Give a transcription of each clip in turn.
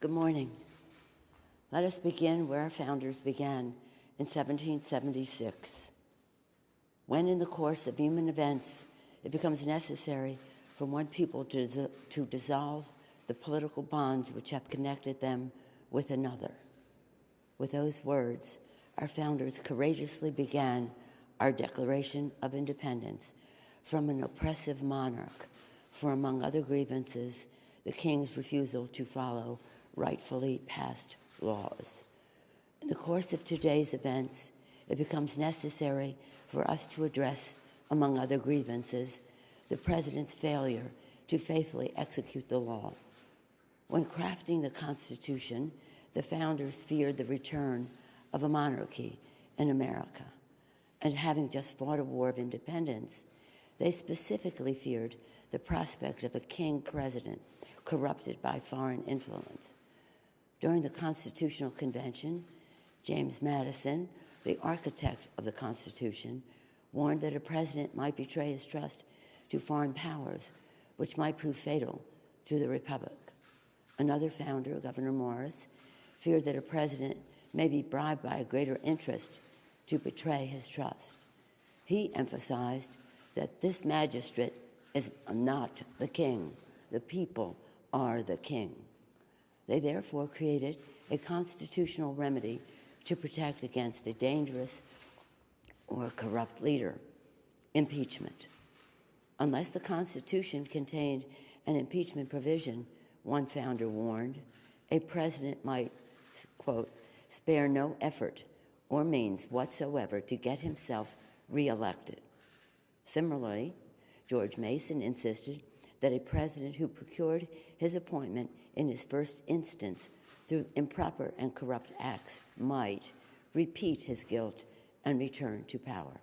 Good morning. Let us begin where our founders began in 1776, when in the course of human events it becomes necessary for one people to dissolve the political bonds which have connected them with another. With those words, our founders courageously began our Declaration of Independence from an oppressive monarch for, among other grievances, the king's refusal to follow rightfully passed laws. In the course of today's events, it becomes necessary for us to address, among other grievances, the President's failure to faithfully execute the law. When crafting the Constitution, the founders feared the return of a monarchy in America. And having just fought a war of independence, they specifically feared the prospect of a king-president corrupted by foreign influence. During the Constitutional Convention, James Madison, the architect of the Constitution, warned that a president might betray his trust to foreign powers, which might prove fatal to the Republic. Another founder, Governor Morris, feared that a president may be bribed by a greater interest to betray his trust. He emphasized that this magistrate is not the king. The people are the king. They therefore created a constitutional remedy to protect against a dangerous or corrupt leader: impeachment. Unless the Constitution contained an impeachment provision, one founder warned, a president might, quote, spare no effort or means whatsoever to get himself reelected. Similarly, George Mason insisted that a president who procured his appointment in his first instance through improper and corrupt acts might repeat his guilt and return to power.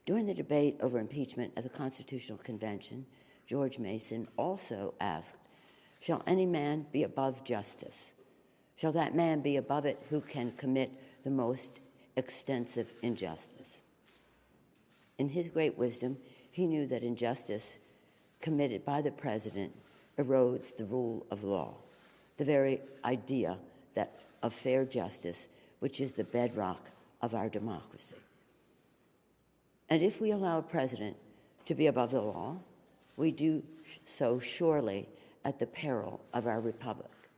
During the debate over impeachment at the Constitutional Convention, George Mason also asked, "Shall any man be above justice? Shall that man be above it who can commit the most extensive injustice?" In his great wisdom, he knew that injustice committed by the president erodes the rule of law, the very idea of fair justice, which is the bedrock of our democracy. And if we allow a president to be above the law, we do so surely at the peril of our republic.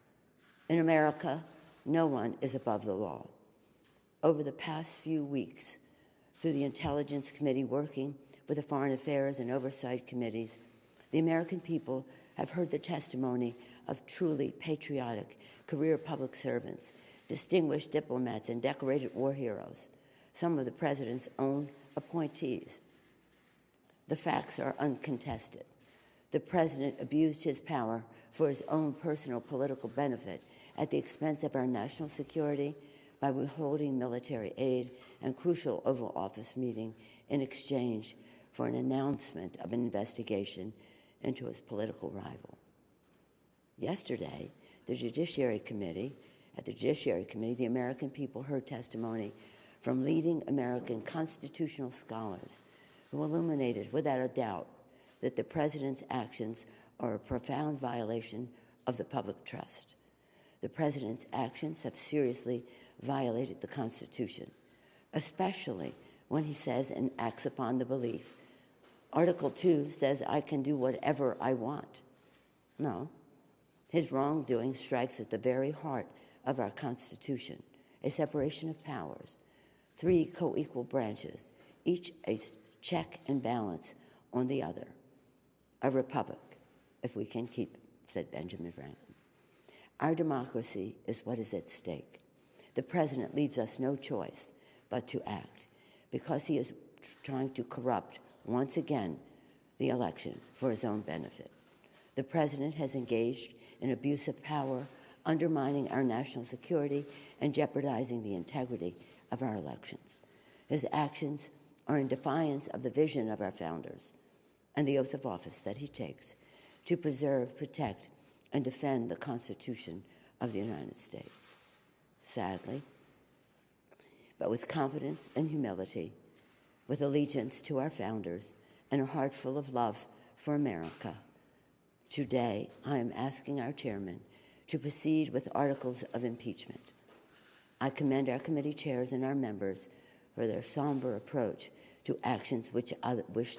In America, no one is above the law. Over the past few weeks, through the Intelligence Committee working with the Foreign Affairs and Oversight Committees, the American people have heard the testimony of truly patriotic career public servants, distinguished diplomats, and decorated war heroes, some of the president's own appointees. The facts are uncontested. The president abused his power for his own personal political benefit at the expense of our national security by withholding military aid and crucial Oval Office meeting in exchange for an announcement of an investigation into his political rival. Yesterday, at the Judiciary Committee, the American people heard testimony from leading American constitutional scholars who illuminated without a doubt that the president's actions are a profound violation of the public trust. The president's actions have seriously violated the Constitution, especially when he says and acts upon the belief. Article 2 says, "I can do whatever I want." No, his wrongdoing strikes at the very heart of our Constitution, a separation of powers, 3 co-equal branches, each a check and balance on the other. A republic, if we can keep it, said Benjamin Franklin. Our democracy is what is at stake. The president leaves us no choice but to act, because he is trying to corrupt, once again, the election for his own benefit. The president has engaged in abuse of power, undermining our national security and jeopardizing the integrity of our elections. His actions are in defiance of the vision of our founders and the oath of office that he takes to preserve, protect, and defend the Constitution of the United States. Sadly, but with confidence and humility, with allegiance to our founders and a heart full of love for America, today I am asking our chairman to proceed with articles of impeachment. I commend our committee chairs and our members for their somber approach to actions which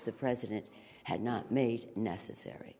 the President had not made necessary.